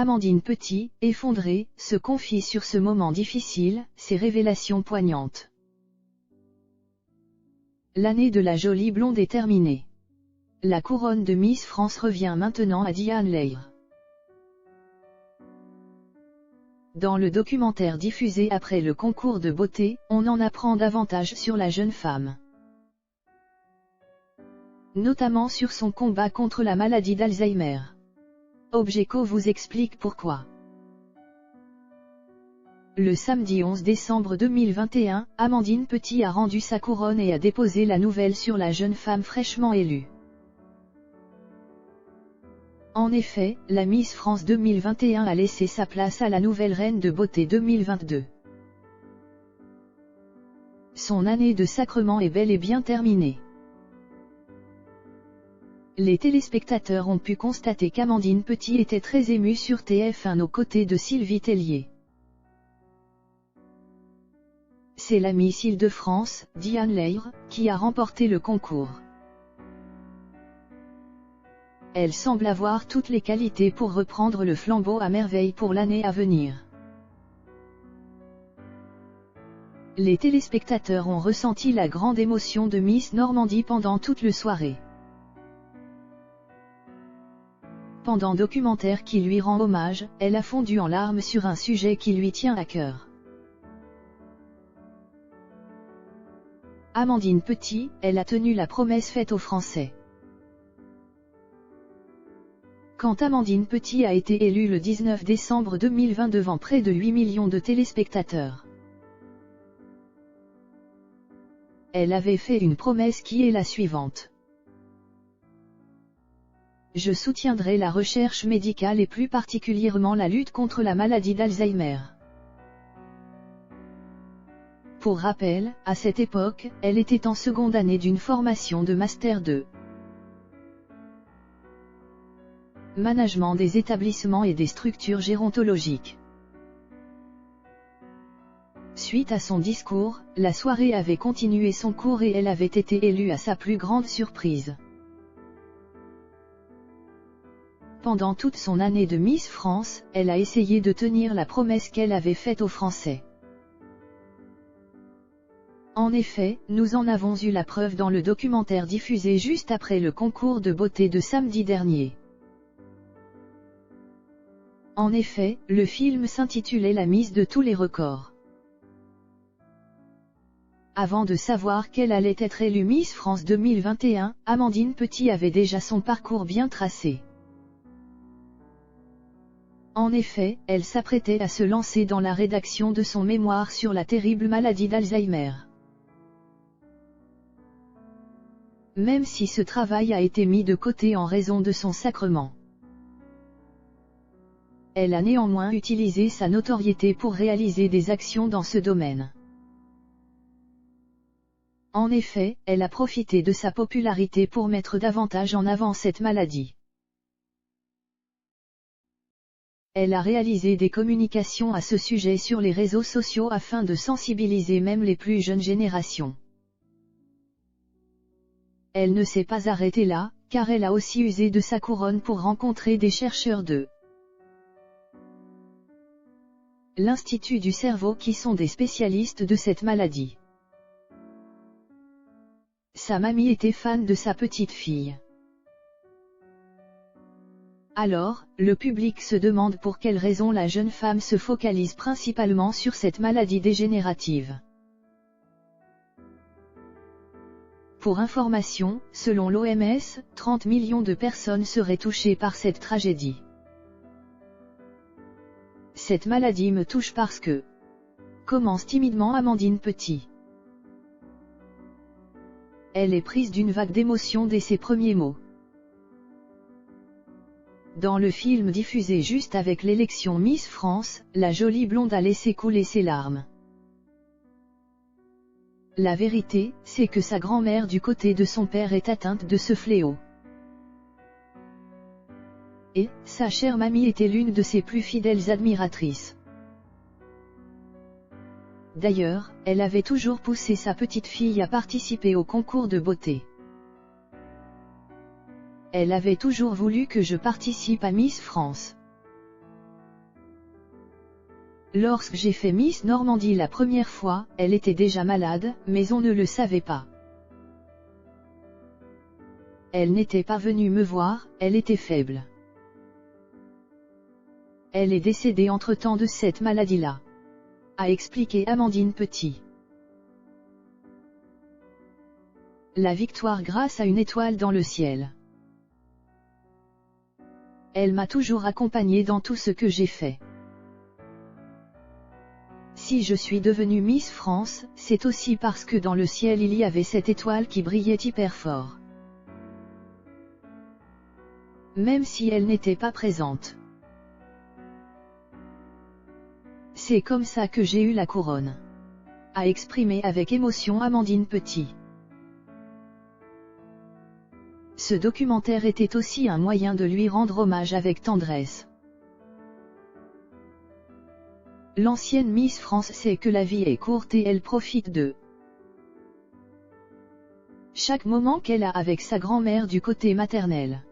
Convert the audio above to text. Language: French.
Amandine Petit, effondrée, se confie sur ce moment difficile, ses révélations poignantes. L'année de la jolie blonde est terminée. La couronne de Miss France revient maintenant à Diane Lair. Dans le documentaire diffusé après le concours de beauté, on en apprend davantage sur la jeune femme. Notamment sur son combat contre la maladie d'Alzheimer. Objeco vous explique pourquoi. Le samedi 11 décembre 2021, Amandine Petit a rendu sa couronne et a déposé la nouvelle sur la jeune femme fraîchement élue. En effet, la Miss France 2021 a laissé sa place à la nouvelle reine de beauté 2022. Son année de sacrement est bel et bien terminée. Les téléspectateurs ont pu constater qu'Amandine Petit était très émue sur TF1 aux côtés de Sylvie Tellier. C'est la Miss Île-de-France, Diane Lair, qui a remporté le concours. Elle semble avoir toutes les qualités pour reprendre le flambeau à merveille pour l'année à venir. Les téléspectateurs ont ressenti la grande émotion de Miss Normandie pendant toute la soirée. Pendant documentaire qui lui rend hommage, elle a fondu en larmes sur un sujet qui lui tient à cœur. Amandine Petit, elle a tenu la promesse faite aux Français. Quand Amandine Petit a été élue le 19 décembre 2020 devant près de 8 millions de téléspectateurs, elle avait fait une promesse qui est la suivante. Je soutiendrai la recherche médicale et plus particulièrement la lutte contre la maladie d'Alzheimer. Pour rappel, à cette époque, elle était en seconde année d'une formation de Master 2. Management des établissements et des structures gérontologiques. Suite à son discours, la soirée avait continué son cours et elle avait été élue à sa plus grande surprise. Pendant toute son année de Miss France, elle a essayé de tenir la promesse qu'elle avait faite aux Français. En effet, nous en avons eu la preuve dans le documentaire diffusé juste après le concours de beauté de samedi dernier. En effet, le film s'intitulait La Miss de tous les records. Avant de savoir qu'elle allait être élue Miss France 2021, Amandine Petit avait déjà son parcours bien tracé. En effet, elle s'apprêtait à se lancer dans la rédaction de son mémoire sur la terrible maladie d'Alzheimer. Même si ce travail a été mis de côté en raison de son sacrement. Elle a néanmoins utilisé sa notoriété pour réaliser des actions dans ce domaine. En effet, elle a profité de sa popularité pour mettre davantage en avant cette maladie. Elle a réalisé des communications à ce sujet sur les réseaux sociaux afin de sensibiliser même les plus jeunes générations. Elle ne s'est pas arrêtée là, car elle a aussi usé de sa couronne pour rencontrer des chercheurs de l'Institut du cerveau qui sont des spécialistes de cette maladie. Sa mamie était fan de sa petite fille. Alors, le public se demande pour quelle raison la jeune femme se focalise principalement sur cette maladie dégénérative. Pour information, selon l'OMS, 30 millions de personnes seraient touchées par cette tragédie. Cette maladie me touche parce que... commence timidement Amandine Petit. Elle est prise d'une vague d'émotion dès ses premiers mots. Dans le film diffusé juste avec l'élection Miss France, la jolie blonde a laissé couler ses larmes. La vérité, c'est que sa grand-mère du côté de son père est atteinte de ce fléau. Et, sa chère mamie était l'une de ses plus fidèles admiratrices. D'ailleurs, elle avait toujours poussé sa petite fille à participer au concours de beauté. Elle avait toujours voulu que je participe à Miss France. Lorsque j'ai fait Miss Normandie la première fois, elle était déjà malade, mais on ne le savait pas. Elle n'était pas venue me voir, elle était faible. Elle est décédée entre-temps de cette maladie-là, a expliqué Amandine Petit. La victoire grâce à une étoile dans le ciel. Elle m'a toujours accompagnée dans tout ce que j'ai fait. Si je suis devenue Miss France, c'est aussi parce que dans le ciel il y avait cette étoile qui brillait hyper fort. Même si elle n'était pas présente. C'est comme ça que j'ai eu la couronne, a exprimé avec émotion Amandine Petit. Ce documentaire était aussi un moyen de lui rendre hommage avec tendresse. L'ancienne Miss France sait que la vie est courte et elle profite de chaque moment qu'elle a avec sa grand-mère du côté maternel.